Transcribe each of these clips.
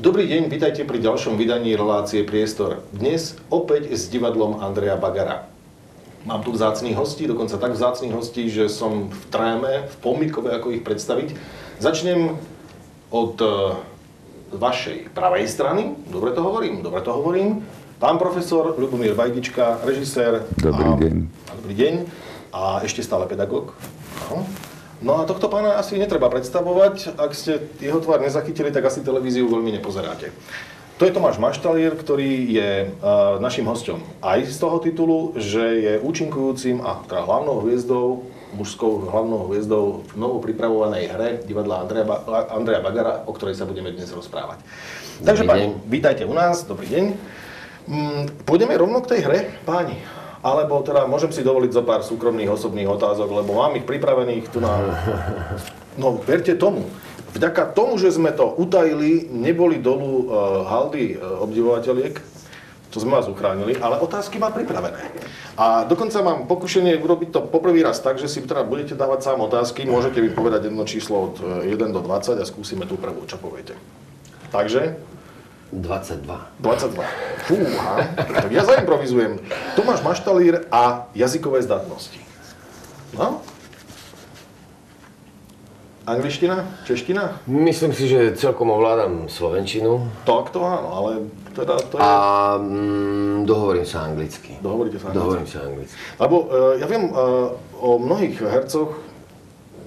Dobrý deň, vítajte pri ďalšom vydaní relácie Priestor. Dnes opäť s divadlom Andreja Bagara. Mám tu vzácnych hostí, dokonca tak vzácnych hostí, že som v tréme, v pomykove, ako ich predstaviť. Začnem od vašej pravej strany. Dobre to hovorím. Pán profesor Ľubomír Vajdička, režisér. Dobrý deň. Dobrý deň. A ešte stále pedagóg. No a tohto pána asi netreba predstavovať. Ak ste jeho tvár nezachytili, tak asi televíziu veľmi nepozeráte. To je Tomáš Maštalier, ktorý je našim hosťom aj z toho titulu, že je účinkujúcim a teda hlavnou hviezdou, mužskou hlavnou hviezdou v novo pripravovanej hre divadla Andreja Bagara, o ktorej sa budeme dnes rozprávať. Takže páni, vítajte u nás, dobrý deň. Pôjdeme rovno k tej hre, páni. Alebo teda môžem si dovoliť zo pár súkromných osobných otázok, lebo mám ich pripravených tu na... No, verte tomu. Vďaka tomu, že sme to utajili, neboli dolu haldy obdivovateľiek, to sme vás uchránili, ale otázky mám pripravené. A dokonca mám pokušenie urobiť to poprvý raz tak, že si teda budete dávať sám otázky, môžete mi povedať jedno číslo od 1 do 20 a skúsime tú prvú, čo poviete. Takže... 22. Fúha, tak ja zaimprovizujem. Tomáš Maštalier a jazykové zdatnosti. No? Angličtina? Čeština? Myslím si, že celkom ovládam slovenčinu. Tak to áno, ale teda to je... A dohovorím sa anglicky. Dohovoríte sa anglicky? Dohovorím sa anglicky. Lebo ja viem o mnohých hercoch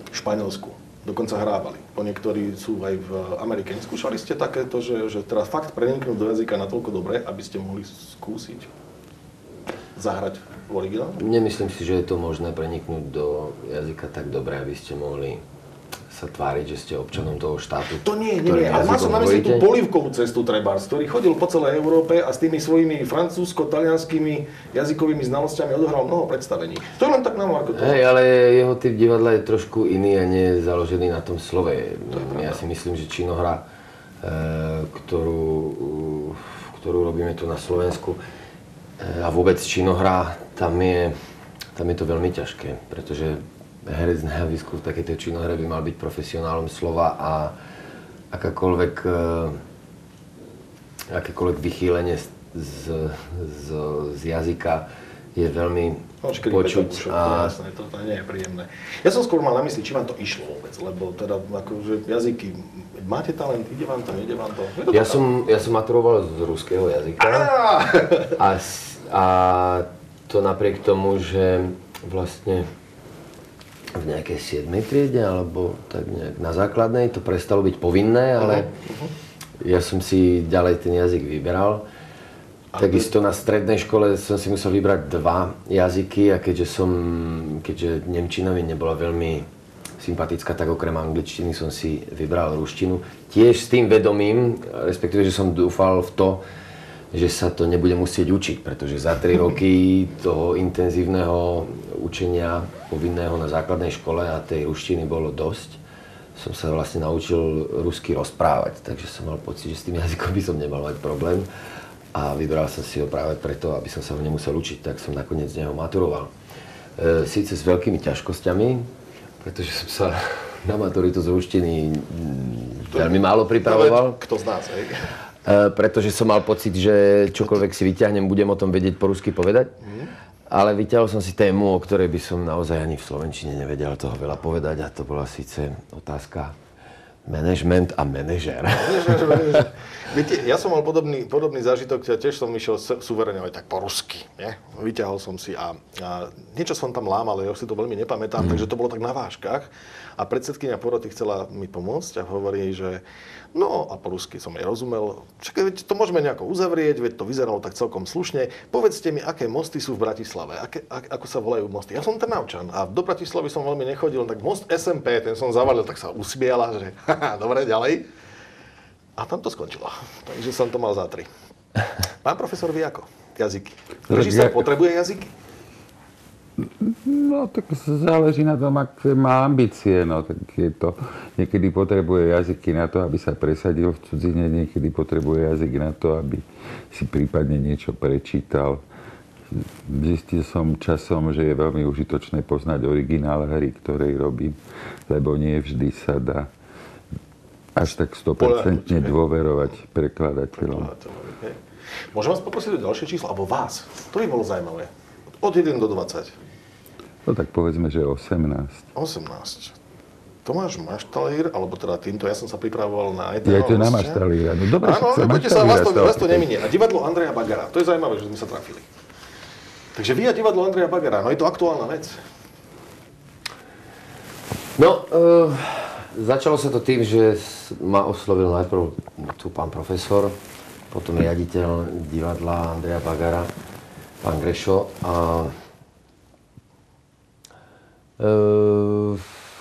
v Španielsku. Dokonca hrávali. Po niektorí sú aj v Amerike. Skúšali ste takéto, že teda fakt preniknúť do jazyka natoľko dobre, aby ste mohli skúsiť zahrať v originále? Nemyslím si, že je to možné preniknúť do jazyka tak dobre, aby ste mohli sa tváriť, že ste občanom toho štátu. To nie, ale mal som na mysli tú polívkovú cestu trebárs, ktorý chodil po celej Európe a s tými svojimi francúzsko-talianskými jazykovými znalosťami odohral mnoho predstavení. To je len tak na marko. Hej, ale jeho typ divadla je trošku iný a nie je založený na tom slove. Ja si myslím, že činohra, ktorú robíme tu na Slovensku, a vôbec činohra, tam je to veľmi ťažké, pretože herec na javisku v takejto činohre by mal byť profesionálom slova a akékoľvek vychýlenie z jazyka je veľmi počuť a... Jasné, to nie je príjemné. Ja som skôr mal na mysli, či vám to išlo vôbec, lebo teda akože jazyky, máte talent, ide vám to, nejde vám to? Ja som maturoval z ruského jazyka a to napriek tomu, že vlastne v nejakej 7. triede, alebo tak nejak na základnej, to prestalo byť povinné, ale ja som si ďalej ten jazyk vyberal. Takisto na strednej škole som si musel vybrať 2 jazyky a keďže nemčina mi nebola veľmi sympatická, tak okrem angličtiny som si vybral ruštinu. Tiež s tým vedomím, respektíve, že som dúfal v to, že sa to nebude musieť učiť, pretože za 3 roky toho intenzívneho učenia povinného na základnej škole a tej ruštiny bolo dosť. Som sa vlastne naučil rusky rozprávať, takže som mal pocit, že s tým jazykom by som nemal mať problém. A vybral som si ho práve preto, aby som sa ho nemusel učiť, tak som nakoniec z neho maturoval. Síce s veľkými ťažkosťami, pretože som sa na maturitu z ruštiny veľmi málo pripravoval. Kto z nás, hej? Pretože som mal pocit, že čokoľvek si vyťahnem, budem o tom vedieť po rusky povedať. Ale vyťahol som si tému, o ktorej by som naozaj ani v slovenčine nevedel toho veľa povedať. A to bola síce otázka management a manažér. Viete, ja som mal podobný zážitok, tiež som išiel suverénne aj tak po rusky. Nie? Vyťahol som si a niečo som tam lámal, ale ja si to veľmi nepamätám, takže to bolo tak na vážkach. A predsedkyňa poroty chcela mi pomôcť a hovorí, že no a po rusky som jej rozumel. Čakaj, to môžeme nejako uzavrieť, veď to vyzeralo tak celkom slušne. Povedzte mi, aké mosty sú v Bratislave, ako sa volajú mosty. Ja som Trnavčan a do Bratislavy som veľmi nechodil, tak most SMP, ten som zavalil, tak sa usmiela, že dobre, ďalej. A tam to skončilo. Takže som to mal za 3. Pán profesor, vy ako? Jazyky. Režisér potrebuje jazyky? No, tak záleží na tom, aké má ambície, no, tak je to, niekedy potrebuje jazyky na to, aby sa presadil v cudzine, niekedy potrebuje jazyk na to, aby si prípadne niečo prečítal. Zistil som časom, že je veľmi užitočné poznať originál hry, ktorej robím, lebo nie vždy sa dá až tak 100% dôverovať prekladateľom. Môžem vás poprosiť o ďalšie číslo, alebo vás? To by bolo zaujímavé. Od 1 do 20. No tak povedzme, že 18. 18. Tomáš Maštalír, alebo teda týmto, ja som sa pripravoval na jedného Ja to na Maštalíra. No dobre, áno, nebojte sa, vás to neminie. A divadlo Andreja Bagara, to je zaujímavé, že sme sa trafili. Takže vy a divadlo Andreja Bagara, no je to aktuálna vec. No, začalo sa to tým, že ma oslovil najprv tu pán profesor, potom riaditeľ divadla Andreja Bagara, pán Grešo. A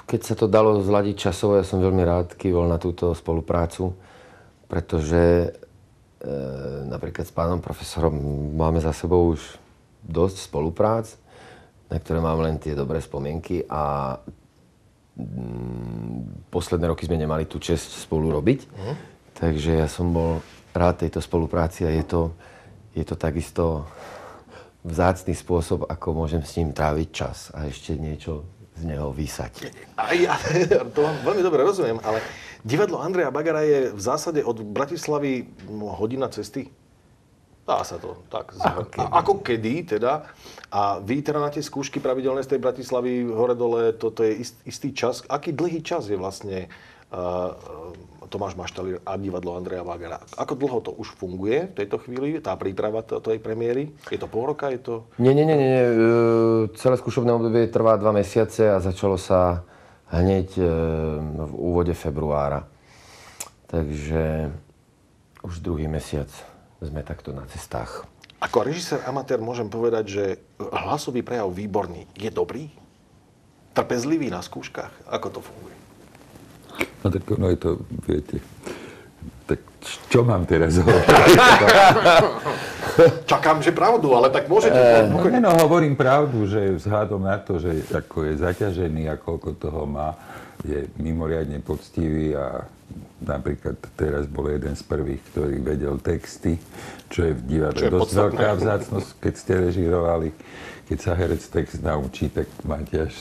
keď sa to dalo zladiť časovo, ja som veľmi rád kývol na túto spoluprácu, pretože napríklad s pánom profesorom máme za sebou už dosť spoluprác, na ktoré mám len tie dobré spomienky a posledné roky sme nemali tú česť spolu robiť. Takže ja som bol rád tejto spolupráci a je to takisto vzácny spôsob, ako môžem s ním tráviť čas a ešte niečo z neho vysať. Ja to vám veľmi dobre rozumiem, ale divadlo Andreja Bagara je v zásade od Bratislavy hodina cesty. Dá sa to tak. Ako kedy teda? A vy teda na tie skúšky pravidelné z tej Bratislavy hore-dole, toto je istý čas. Aký dlhý čas je vlastne Tomáš Maštalír a divadlo Andreja Bagara? Ako dlho to už funguje v tejto chvíli, tá príprava tej premiéry? Je to pol roka? Je to... Nie. Celé skúšobné obdobie trvá 2 mesiace a začalo sa hneď v úvode februára. Takže už druhý mesiac sme takto na cestách. Ako režisér amatér môžem povedať, že hlasový prejav výborný. Je dobrý? Trpezlivý na skúškach? Ako to funguje? No tak ono je to, viete, tak čo mám teraz hovoriť? Čakám, že pravdu, ale tak môžete. Hovorím pravdu, že vzhľadom na to, že ako je zaťažený a koľko toho má, je mimoriadne poctivý a napríklad teraz bol jeden z prvých, ktorý vedel texty, čo je v divadle dosť veľká vzácnosť, keď ste režírovali. Keď sa herec text naučí, tak máte až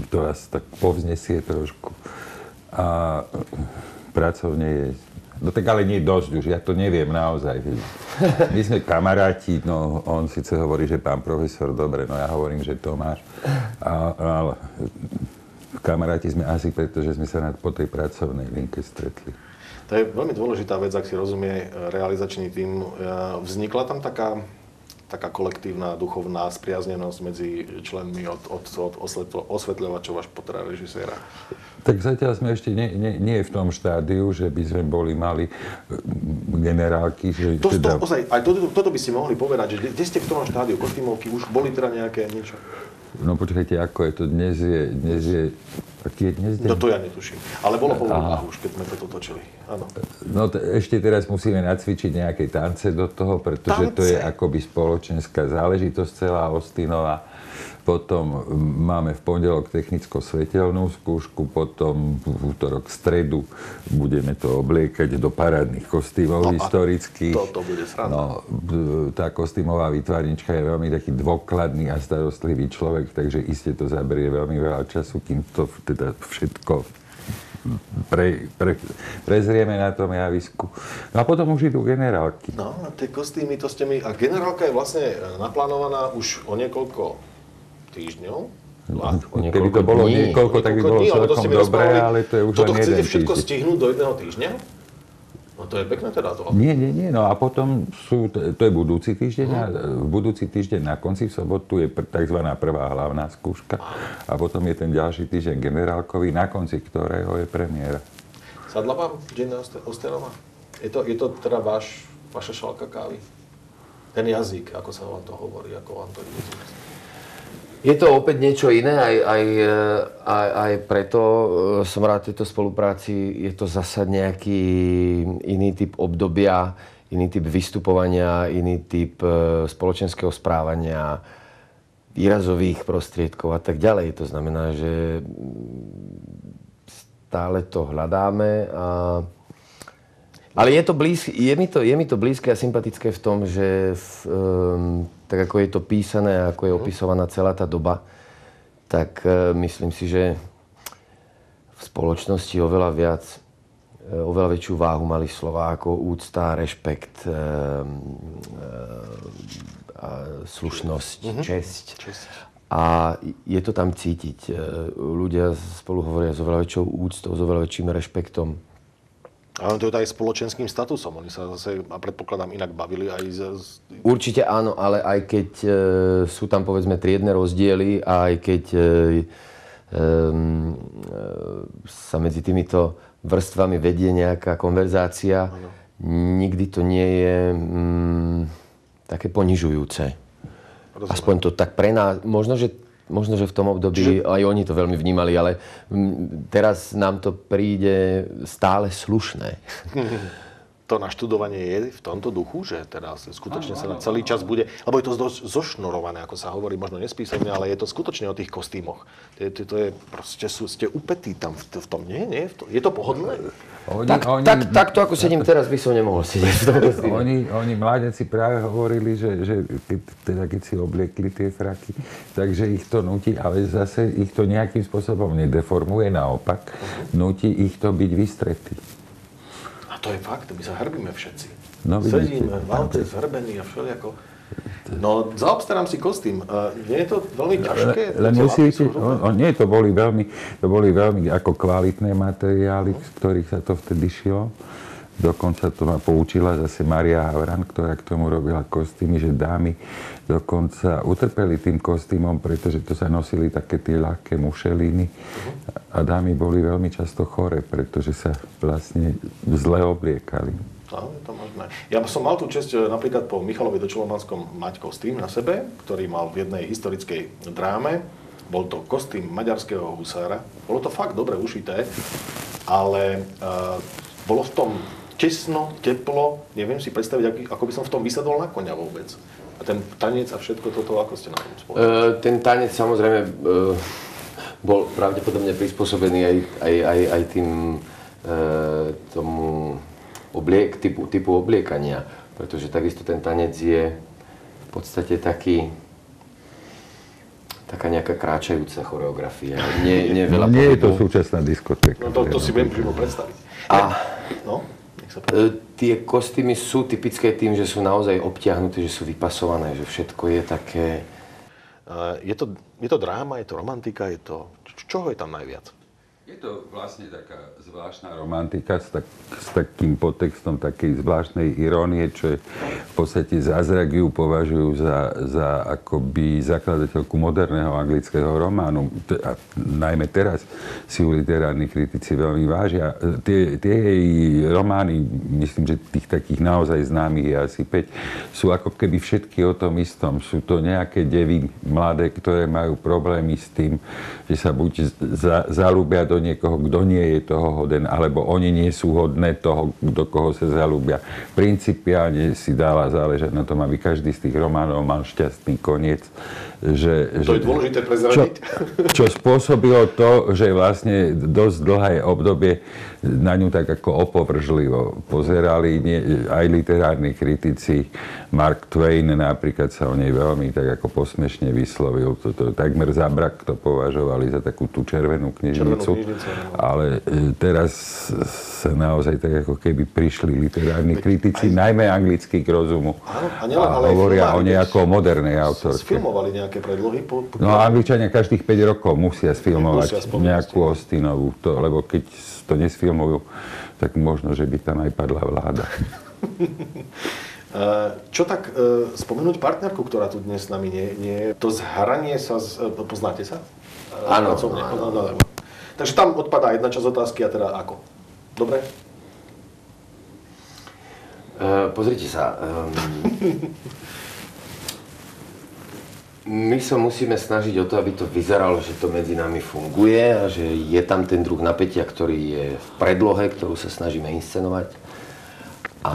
to vás tak povznesie trošku. A pracovne je... No tak ale nie dosť už, ja to neviem naozaj. My sme kamaráti, no on síce hovorí, že pán profesor, dobre, no ja hovorím, že Tomáš. Ale kamaráti sme asi preto, že sme sa po tej pracovnej linke stretli. To je veľmi dôležitá vec, ak si rozumie realizačný tím. Vznikla tam taká kolektívna duchovná spriaznenosť medzi členmi od osvetľovačov až po teda režiséra? Tak zatiaľ sme ešte nie v tom štádiu, že by sme mali generálky. Že toto by ste mohli povedať, že kde ste v tom štádiu kostýmovky, už boli teda nejaké niečo? No počkajte, ako je to dnes je aký je dnes deň? No to ja netuším, ale bolo povolená už, keď sme toto točili, áno. No ešte teraz musíme nacvičiť nejaké tance do toho, pretože to je akoby spoločenská záležitosť celá Austinova. Potom máme v pondelok technicko-svetelnú skúšku, potom v útorok, stredu budeme to obliekať do parádnych kostýmov historických. To bude sranda. No, tá kostýmová výtvarnička je veľmi taký dôkladný a starostlivý človek, takže iste to zaberie veľmi veľa času, kým to teda všetko prezrieme na tom javisku. No a potom už idú generálky. No, a tie kostýmy, to ste mi... A generálka je vlastne naplánovaná už o niekoľko týždňov? Keby to bolo niekoľko, tak by bolo celkom dobré, ale to je už len jeden týždeň. Toto chcete všetko stihnúť do jedného týždňa? No to je pekné teda to. Nie, no a potom to je budúci týždeň a budúci týždeň na konci v sobotu je tzv. Prvá hlavná skúška a potom je ten ďalší týždeň generálkový, na konci ktorého je premiéra. Sadla vám Jane Austenová? Je to teda vaša šálka kávy? Ten jazyk, ako sa vám to hovorí, ako vám to ide? Je to opäť niečo iné, aj preto som rád tejto spolupráci. Je to zasa nejaký iný typ obdobia, iný typ vystupovania, iný typ spoločenského správania, výrazových prostriedkov a tak ďalej. To znamená, že stále to hľadáme. Ale je mi to blízke a sympatické v tom, že tak ako je to písané a ako je opisovaná celá tá doba, tak myslím si, že v spoločnosti oveľa viac oveľa väčšiu váhu mali slova ako úcta, rešpekt, slušnosť, česť. A je to tam cítiť. Ľudia spolu hovoria s oveľa väčšou úctou, s oveľa väčším rešpektom. Ale to je aj spoločenským statusom. Oni sa zase, a predpokladám, inak bavili aj Určite áno, ale aj keď sú tam, povedzme, triedne rozdiely a aj keď sa medzi týmito vrstvami vedie nejaká konverzácia, nikdy to nie je také ponižujúce. Rozumiem. Aspoň to tak pre nás, možno, že v tom období aj oni to veľmi vnímali, ale teraz nám to príde stále slušné. To naštudovanie je v tomto duchu, že teraz skutočne sa na celý čas bude, lebo je to zošnurované, ako sa hovorí, možno nespísomne, ale je to skutočne o tých kostýmoch. To je proste, ste upetí tam v tom, nie? Je to pohodlné? Takto, ako sedím teraz, by som nemohol sedieť v tom kostýme. Oni mládenci práve hovorili, že keď si obliekli tie fraky, takže ich to nutí, ale zase ich to nejakým spôsobom nedeformuje, naopak, nutí ich to byť vystretý. A to je fakt, my sa hrbíme všetci. No, sedíme v aute zhrbení a všelijako. No, zaobstarám si kostým. Nie je to veľmi ťažké? Len musíte, nie, to boli veľmi ako kvalitné materiály, z ktorých sa to vtedy šilo. Dokonca to ma poučila zase Mária Havran, ktorá k tomu robila kostýmy, že dámy dokonca utrpeli tým kostýmom, pretože to sa nosili také tie ľahké mušeliny a dámy boli veľmi často choré, pretože sa vlastne zle obliekali. Áno, je to možné. Ja som mal tú česť napríklad po Michalovi Dočolomanskom mať kostým na sebe, ktorý mal v jednej historickej dráme. Bol to kostým maďarského husára. Bolo to fakt dobre ušité, ale bolo v tom tesno, teplo, neviem si predstaviť, ako by som v tom vysadol na koňa vôbec. A ten tanec a všetko toto, ako ste na tom spolu? Ten tanec samozrejme bol pravdepodobne prispôsobený aj tým tomu typu obliekania, pretože takisto ten tanec je v podstate taká nejaká kráčajúca choreografia. Nie je to súčasná diskotéka. No to si viem prímo predstaviť. Tie kostýmy sú typické tým, že sú naozaj obtiahnuté, že sú vypasované, že všetko je také... Je to dráma, je to romantika, čoho je tam najviac? Je to vlastne taká zvláštna romantika s takým podtextom takej zvláštnej irónie, čo je v podstate zázrak, ju považujú za akoby zakladateľku moderného anglického románu. A najmä teraz si ju literárni kritici veľmi vážia. Tie jej romány, myslím, že tých takých naozaj známych je asi 5, sú ako keby všetky o tom istom. Sú to nejaké devy mladé, ktoré majú problémy s tým, že sa buď zalúbia do niekoho, kto nie je toho hoden, alebo oni nie sú hodné toho, do koho sa zalúbia. Principiálne si dala záležať na tom, aby každý z tých románov mal šťastný koniec. To je dôležité prezradiť. Čo spôsobilo to, že vlastne dosť dlhé obdobie na ňu tak ako opovržlivo pozerali aj literárni kritici. Mark Twain napríklad sa o nej veľmi tak ako posmešne vyslovil. To takmer za brak to považovali za takú tú červenú knižnicu. Ale teraz sa naozaj tak ako keby prišli literárni kritici, najmä anglickí k rozumu. A hovoria o nejakou modernej autorke. Sfilmovali nejaké predlohy? No Angličania každých 5 rokov musia sfilmovať nejakú Austenovú, lebo keď to nesfilmujú, tak možno, že by tam aj padla vláda. Čo tak spomenúť partnerku, ktorá tu dnes s nami nie je? To zhranie sa, poznáte sa? Áno. Takže tam odpadá jedna časť otázky a teda ako? Dobre? Pozrite sa. My sa musíme snažiť o to, aby to vyzeralo, že to medzi nami funguje a že je tam ten druh napätia, ktorý je v predlohe, ktorú sa snažíme inscenovať. A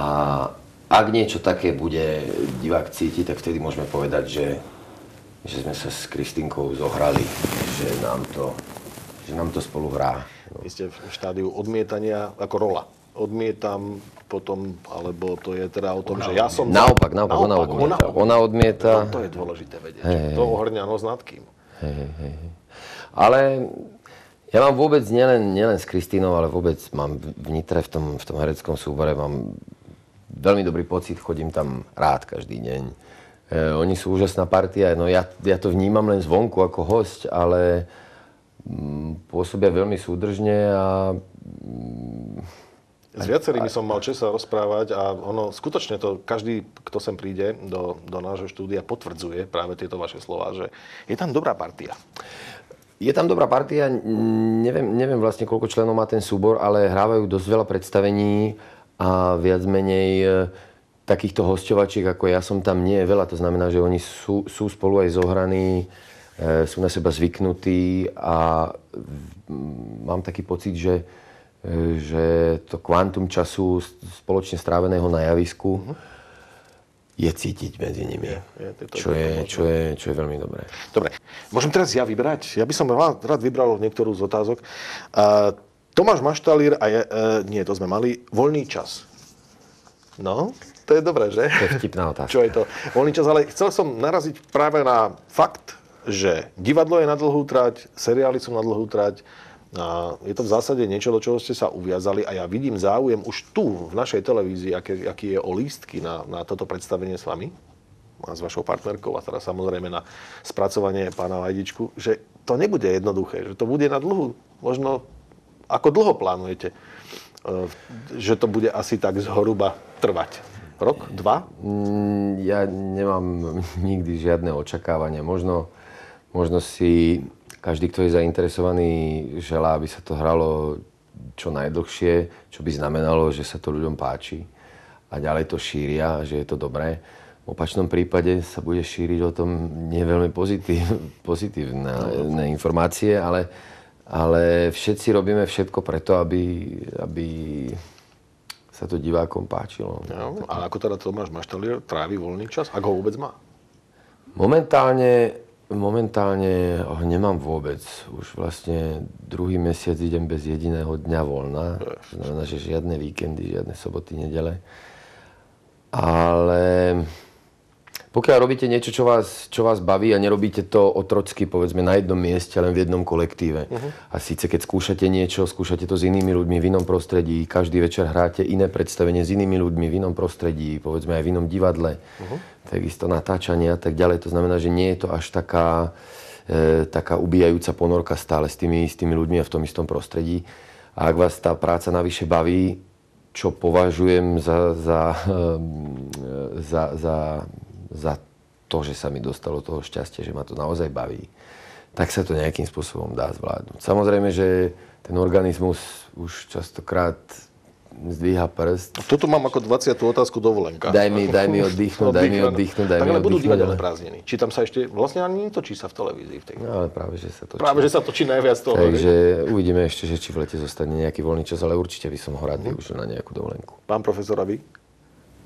ak niečo také bude divák cítiť, tak vtedy môžeme povedať, že sme sa s Kristínkou zohrali, že nám to spolu hrá. Vy ste v štádiu odmietania ako rola. Odmietam potom, alebo to je teda o tom, že ja som... Naopak, ona odmieta. To je dôležité vedieť. To ohrňa nos nad kým. Ale Ja mám vôbec nielen s Kristínou, ale vôbec mám v Nitre v tom hereckom súbore mám veľmi dobrý pocit, chodím tam rád každý deň. Oni sú úžasná partia, no ja to vnímam len zvonku ako hosť, ale pôsobia veľmi súdržne a s viacerými som mal čas sa rozprávať a ono skutočne to, každý, kto sem príde do nášho štúdia, potvrdzuje práve tieto vaše slová, že je tam dobrá partia. Je tam dobrá partia, neviem vlastne koľko členov má ten súbor, ale hrávajú dosť veľa predstavení a viac menej takýchto hosťovačiek, ako ja som tam, nie je veľa. To znamená, že oni sú spolu aj zohraní, sú na seba zvyknutí a mám taký pocit, že to kvantum času spoločne stráveného na javisku je cítiť medzi nimi, čo je veľmi dobré. Dobre, môžem teraz ja vybrať? Ja by som rád vybral niektorú z otázok. Tomáš Maštalír nie, to sme mali, voľný čas. No, to je dobré, že? To je vtipná otázka. Čo je to? Voľný čas, ale chcel som naraziť práve na fakt, že divadlo je na dlhú trať, seriály sú na dlhú trať. Je to v zásade niečo, do čoho ste sa uviazali a ja vidím záujem už tu v našej televízii, aký je o lístky na toto predstavenie s vami a s vašou partnerkou a teraz samozrejme na spracovanie pána Vajdičku, že to nebude jednoduché, že to bude na dlhú, možno ako dlho plánujete, že to bude asi tak zhruba trvať? Rok? 2? Ja nemám nikdy žiadne očakávania. Možno si každý, kto je zainteresovaný, želá, aby sa to hralo čo najdlhšie, čo by znamenalo, že sa to ľuďom páči a ďalej to šíria, že je to dobré. V opačnom prípade sa bude šíriť o tom nie veľmi pozitívne informácie, ale všetci robíme všetko preto, aby sa to divákom páčilo. Ja, a ako teda Tomáš Maštalír trávi voľný čas? Ak ho vôbec má? Momentálne ho nemám vôbec. Už vlastne druhý mesiac idem bez jediného dňa voľna. To znamená, že žiadne víkendy, žiadne soboty, nedele. Ale pokiaľ robíte niečo, čo vás baví a nerobíte to otrocky, povedzme, na jednom mieste, len v jednom kolektíve. A síce keď skúšate niečo, skúšate to s inými ľuďmi v inom prostredí, každý večer hráte iné predstavenie s inými ľuďmi v inom prostredí, povedzme aj v inom divadle, takisto natáčanie a tak ďalej. To znamená, že nie je to až taká ubíjajúca ponorka stále s tými ľuďmi a v tom istom prostredí. A ak vás tá práca navyše baví, čo považujem za to, že sa mi dostalo toho šťastia, že ma to naozaj baví, tak sa to nejakým spôsobom dá zvládnuť. Samozrejme, že ten organizmus už častokrát zdvíha prst. Toto mám ako 20. otázku dovolenka. Daj mi oddychnúť. Tak ale budú divadelné prázdniny. Či tam sa ešte, vlastne ani netočí sa v televízii v tej. No, ale práve, že sa točí. Práve, že sa točí najviac toho. Takže uvidíme ešte, že či v lete zostane nejaký voľný čas, ale určite by som ho rád využil na nejakú dovolenku. Pán profesor, a vy?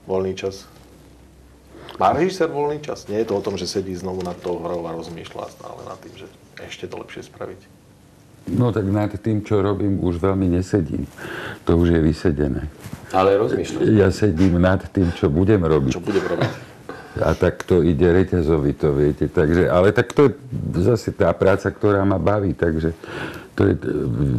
Voľný čas? Má režisér voľný čas? Nie je to o tom, že sedí znovu nad tou hrou a rozmýšľa stále nad tým, že ešte to lepšie spraviť. No tak nad tým, čo robím, už veľmi nesedím. To už je vysedené. Ale rozmýšľam. Ja sedím nad tým, čo budem robiť. Čo budem robiť? A tak to ide reťazovito, viete. Takže, ale tak to je zase tá práca, ktorá ma baví, takže to je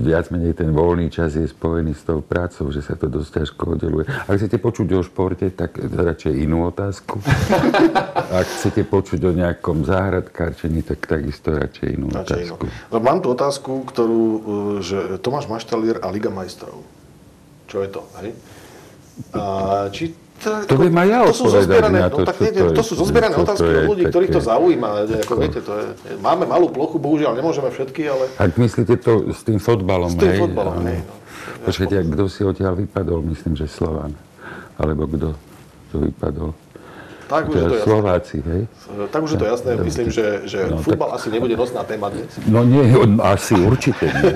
viac menej ten voľný čas je spojený s tou prácou, že sa to dosť ťažko oddeluje. Ak chcete počuť o športe, tak radšej inú otázku. Ak chcete počuť o nejakom záhradkárčení, tak takisto radšej inú otázku. No, mám tu otázku, že Tomáš Maštalír a Liga majstrov. Čo je to, hej? To by ma ja odpovedať na to, to sú zozbierané otázky od ľudí, ktorých to zaujíma. Viete, máme malú plochu, bohužiaľ nemôžeme všetky, ale... Ak myslíte to s tým fotbalom, s tým fotbalom, hej. Počkajte, kto si odtiaľ vypadol? Myslím, že Slovan. Alebo kto vypadol? Tak už je to jasné. Slováci, hej? Tak už je to jasné. Myslím, že futbal asi nebude nosná téma dnes. No nie, asi určite nie.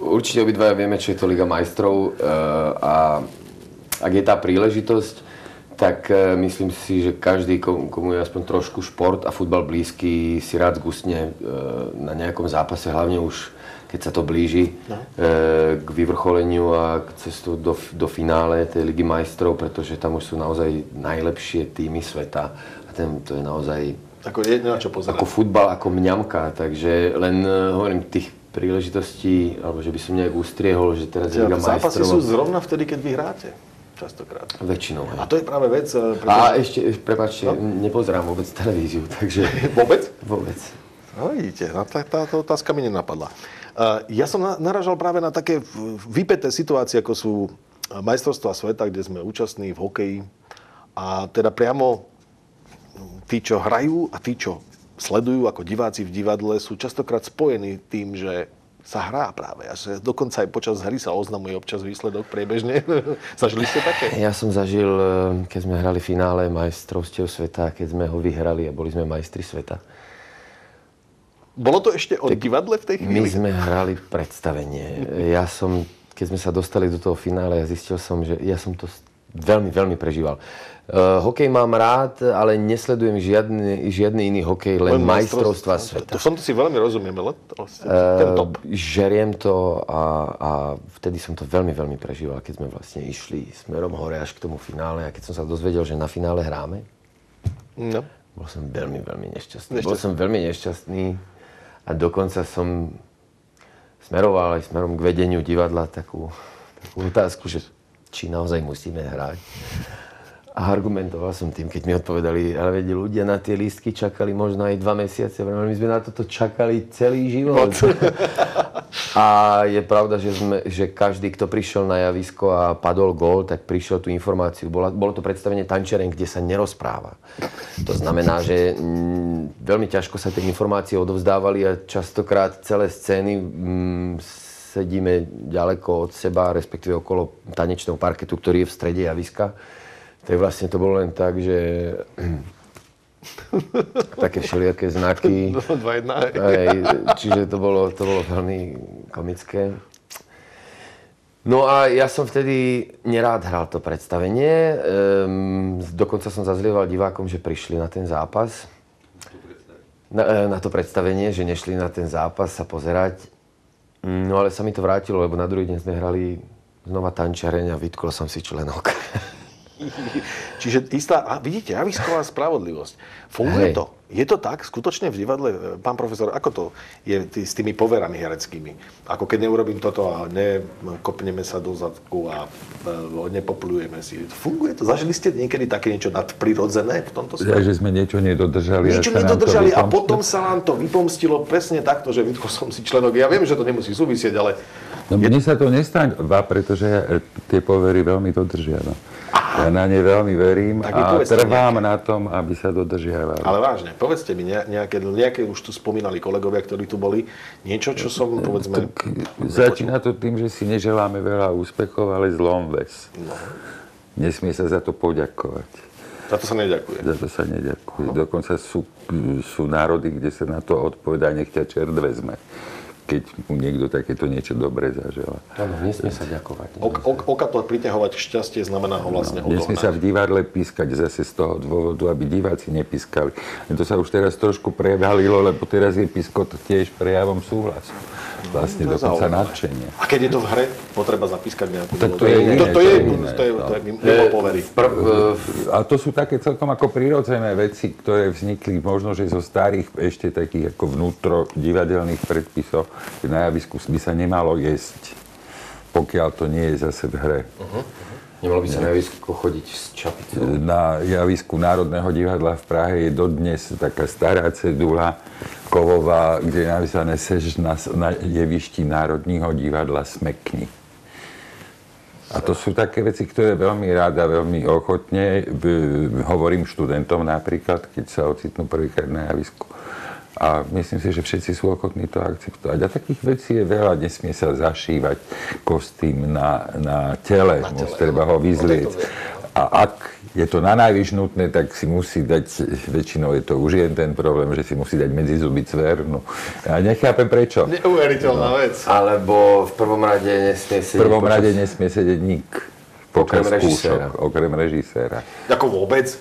Určite obidvaja vieme, čo je to Liga majstrov a ak je tá príležitosť, tak myslím si, že každý, komu je aspoň trošku šport a futbal blízky, si rád zgustne na nejakom zápase, hlavne už keď sa to blíži k vyvrcholeniu a k cestu do finále tej Ligy majstrov, pretože tam už sú naozaj najlepšie týmy sveta a to je naozaj ako jedno, čo pozerať. Ako futbal, ako mňamka, takže len hovorím, tých príležitosti, alebo že by som nejak ustriehol, že teraz je Liga majstrov. Zápasy sú zrovna vtedy, keď vy hráte. Častokrát. Väčšinou, hej. A to je práve vec... A ešte, prepáčte, nepozerám vôbec televíziu, takže... Vôbec? Vôbec. No vidíte, táto otázka mi nenapadla. Ja som naražal práve na také vypäté situácie, ako sú majstrovstvá sveta, kde sme účastní v hokeji. A teda priamo tí, čo hrajú a tí, čo sledujú ako diváci v divadle, sú častokrát spojení tým, že sa hrá práve. A že dokonca aj počas hry sa oznamuje občas výsledok priebežne. Zažili ste také? Ja som zažil, keď sme hrali finále majstrovstiev sveta, keď sme ho vyhrali a boli sme majstri sveta. Bolo to ešte o divadle v tej chvíli? My sme hrali predstavenie. Keď sme sa dostali do toho finále, zistil som, že ja som to veľmi, veľmi prežíval. Hokej mám rád, ale nesledujem žiadny iný hokej, len majstrovstvá sveta. To som to si veľmi rozumiem, ale ten top. Žeriem to a vtedy som to veľmi, veľmi prežíval, keď sme vlastne išli smerom hore až k tomu finále a keď som sa dozvedel, že na finále hráme, bol som veľmi, veľmi nešťastný. Bol som veľmi nešťastný. A dokonca som smeroval aj smerom k vedeniu divadla takú otázku, že či naozaj musíme hrať. A argumentoval som tým, keď mi odpovedali, ale veď ľudia na tie lístky čakali možno aj 2 mesiace. My sme na toto čakali celý život. A je pravda, že každý, kto prišiel na javisko a padol gól, tak prišiel tú informáciu. Bolo to predstavenie Tančeren, kde sa nerozpráva. To znamená, že veľmi ťažko sa tie informácie odovzdávali a častokrát celé scény sedíme ďaleko od seba, respektíve okolo tanečného parketu, ktorý je v strede javiska. Tak vlastne to bolo len tak, že také všelijaké znaky. 2-1. Čiže to bolo veľmi komické. No a ja som vtedy nerád hral to predstavenie. Dokonca som zazlieval divákom, že prišli na ten zápas. Na to predstavenie, že nešli na ten zápas sa pozerať. No ale sa mi to vrátilo, lebo na druhý deň sme hrali znova Tančareň a vytkol som si členok. Čiže vidíte, javisková spravodlivosť. Funguje to? Je to tak skutočne v divadle, pán profesor, ako to je s tými poverami hereckými? Ako keď neurobím toto a nekopneme sa do zadku a nepoplujeme si. Funguje to? Zažili ste niekedy také niečo nadprirodzené v tomto smere? Že sme niečo nedodržali. Niečo nedodržali a potom sa nám to vypomstilo presne takto, že vytkol som si členok. Ja viem, že to nemusí súvisieť, ale... No mne sa to nestáva, pretože tie povery veľmi dodržiavam. Ja na ne veľmi verím a trvám na tom, aby sa dodržiavali. Ale vážne, povedzte mi, nejaké už tu spomínali kolegovia, ktorí tu boli, niečo, čo som, povedzme... Začína to tým, že si neželáme veľa úspechov, ale zlom ves. No. Nesmie sa za to poďakovať. Za to sa neďakuje. Za to sa neďakuje. No. Dokonca sú národy, kde sa na to odpovedá, nech ťa čert vezme, keď mu niekto takéto niečo dobré zaželá. Áno, nesmie sa ďakovať. Okato priťahovať šťastie znamená ho vlastne odohnať. Nesmie sa v divadle pískať zase z toho dôvodu, aby diváci nepískali. To sa už teraz trošku prevalilo, lebo teraz je piskot tiež prejavom súhlasu. Vlastne dokonca nadšenie. A keď je to v hre, potreba zapískať nejakú... Tak to je iné. To je mimo povery. A to sú také celkom ako prirodzené veci, ktoré vznikli možno, že zo starých ešte takých ako vnútro divadelných predpisov. Na javisku by sa nemalo jesť, pokiaľ to nie je zase v hre. Nemalo by sa na javisku chodiť s čapicou? Na javisku Národného divadla v Prahe je dodnes taká stará cedula kovová, kde je napísané sež na jevišti Národního divadla smekni. A to sú také veci, ktoré veľmi rád a veľmi ochotne hovorím študentom napríklad, keď sa ocitnú prvýkrát na javisku. A myslím si, že všetci sú ochotní to akceptovať. A takých vecí je veľa. Nesmie sa zašívať kostým na tele. Treba ho vyzliec. A ak je to na najvyš nutné, tak si musí dať, väčšinou je to už ten problém, že si musí dať medzi zuby cvernu. Ja nechápem prečo. Neuveriteľná vec. Alebo v prvom rade nesmie sedieť... V prvom rade nesmie sedieť nik. Okrem režiséra. Ako vôbec?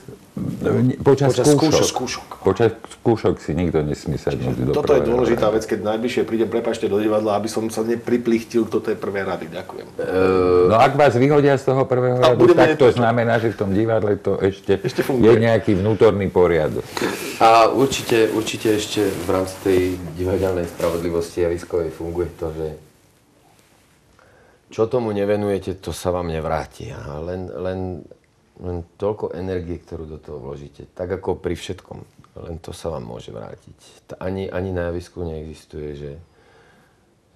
Počas skúšok. Počas skúšok si nikto nesmie sadnúť do Toto je prvého dôležitá radu. vec, keď najbližšie prídem, prepáčte, do divadla, aby som sa nepriplichtil, kto to je prvé rady. Ďakujem. No ak vás vyhodia z toho prvého radu, tak to znamená, že v tom divadle to ešte je nejaký vnútorný poriadok. A určite ešte v rámci tej divadelnej spravodlivosti javiskovej funguje to, že čo tomu nevenujete, to sa vám nevráti. A len toľko energie, ktorú do toho vložíte, tak ako pri všetkom, len to sa vám môže vrátiť. Ani na javisku neexistuje,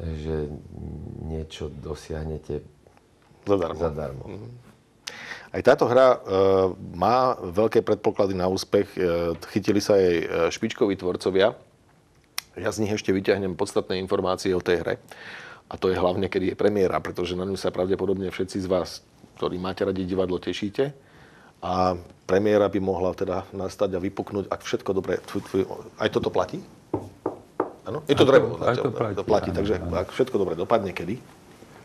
že niečo dosiahnete zadarmo. Aj táto hra má veľké predpoklady na úspech. Chytili sa jej špičkoví tvorcovia. Ja z nich ešte vyťahnem podstatné informácie o tej hre. A to je hlavne, keď je premiéra, pretože na ňu sa pravdepodobne všetci z vás, ktorí máte radi divadlo, tešíte. A premiéra by mohla teda nastať a vypuknúť, ak všetko dobre... Aj toto platí? Áno? Je to drevo. Aj to platí. Takže ak všetko dobre dopadne, kedy?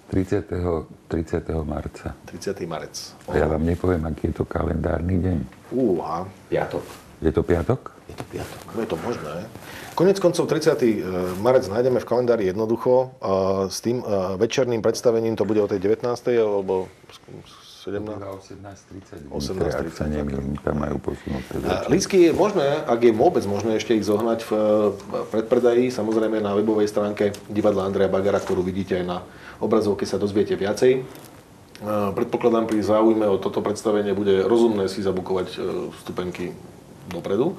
30. marca. 30. marec. A ja vám nepoviem, aký je to kalendárny deň. Piatok. Je to piatok? Je to piatok. No je to možné. Konec koncov 30. marec nájdeme v kalendári jednoducho. S tým večerným predstavením to bude o tej 19. alebo 18:30. 18:30. Ak sa nemýlim, tam majú posunuté večer. Lístky je možné, ak je vôbec možné ešte ich zohnať v predpredaji, samozrejme na webovej stránke divadla Andreja Bagara, ktorú vidíte aj na obrazovke, sa dozviete viacej. Predpokladám, pri záujme o toto predstavenie bude rozumné si zabukovať vstupenky dopredu.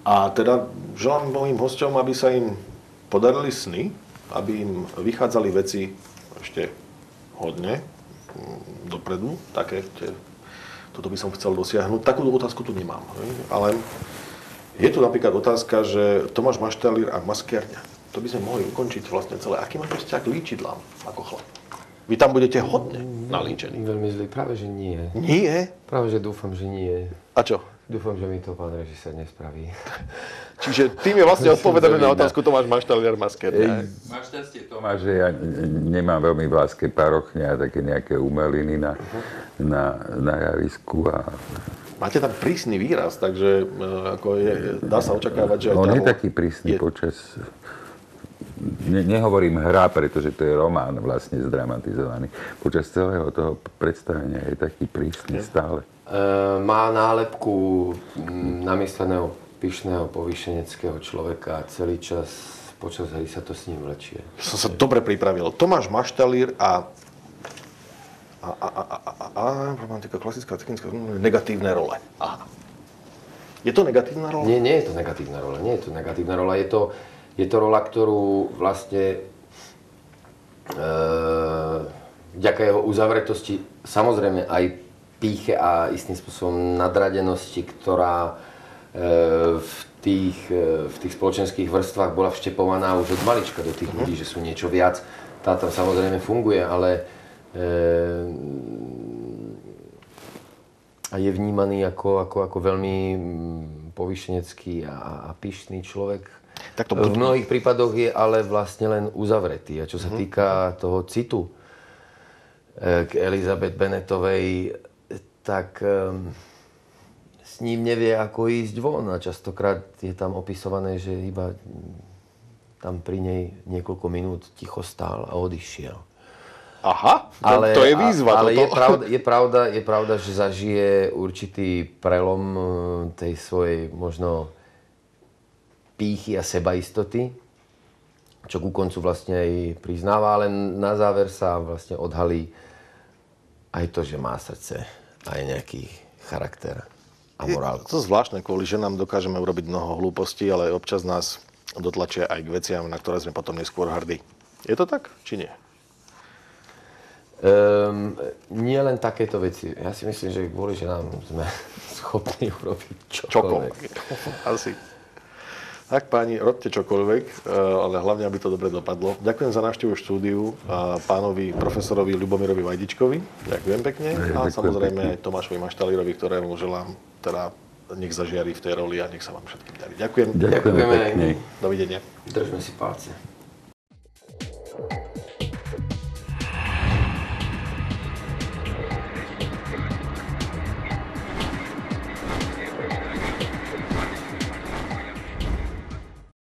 A teda želám mojim hosťom, aby sa im podarili sny, aby im vychádzali veci ešte hodne dopredu. Toto by som chcel dosiahnuť. Takúto otázku tu nemám. Ale je tu napríklad otázka, že Tomáš Maštalír a maskérňa. To by sme mohli ukončiť vlastne celé. Aký máte vzťah k líčidlám ako chlap? Vy tam budete hodne nalíčení. Veľmi zlý. Práve, že nie. Nie? Práve, že dúfam, že nie. A čo? Dúfam, že mi to pán režisér nespraví. Čiže tým je vlastne odpovedané na otázku Tomáš Maštalír maskérňa. Máš šťastie, Tomáš, že ja nemám veľmi v láske parochne a také nejaké umeliny na javisku. Máte tam prísny výraz, takže dá sa očakávať, že... On je taký prísny počas... Nehovorím hra, pretože to je román vlastne zdramatizovaný. Počas celého toho predstavenia je taký prísny stále. Má nálepku namysleného pyšného povýšeneckého človeka a celý čas počas hry sa to s ním vlečie. Som sa dobre pripravil. Tomáš Maštalír a romantika, klasická, technická, negatívne role. Aha. Je to negatívna rola? Nie je to negatívna rola. Nie je to negatívna rola. Je to rola, ktorú vlastne vďaka jeho uzavretosti, samozrejme aj pýche a istým spôsobom nadradenosti, ktorá v tých spoločenských vrstvách bola vštepovaná už od malička do tých ľudí, že sú niečo viac. Tá tam samozrejme funguje, ale a je vnímaný ako veľmi povýšenecký a pyšný človek. V mnohých prípadoch je ale vlastne len uzavretý. A čo sa týka toho citu k Elizabeth Bennettovej, tak s ním nevie, ako ísť von. A častokrát je tam opisované, že iba tam pri nej niekoľko minút ticho stál a odišiel. Aha, to je výzva. Ale je pravda, že zažije určitý prelom tej svojej možno pýchy a sebaistoty, čo ku koncu vlastne aj priznáva, ale na záver sa vlastne odhalí aj to, že má srdce, aj nejaký charakter a morálku. Je to zvláštne, kvôli ženám dokážeme urobiť mnoho hlúpostí, ale občas nás dotlačia aj k veciam, na ktoré sme potom neskôr hrdí. Je to tak, či nie? Nie len takéto veci. Ja si myslím, že kvôli ženám sme schopní urobiť čokoľvek. Asi. Tak páni, robte čokoľvek, ale hlavne, aby to dobre dopadlo. Ďakujem za návštevu v štúdiu pánovi profesorovi Ľubomirovi Vajdičkovi. Ďakujem pekne. A samozrejme aj Tomášovi Maštalírovi, ktorému želám, teda nech zažiari v tej roli a nech sa vám všetkým darí. Ďakujem. Ďakujeme pekne. Dovidenia. Držme si palce.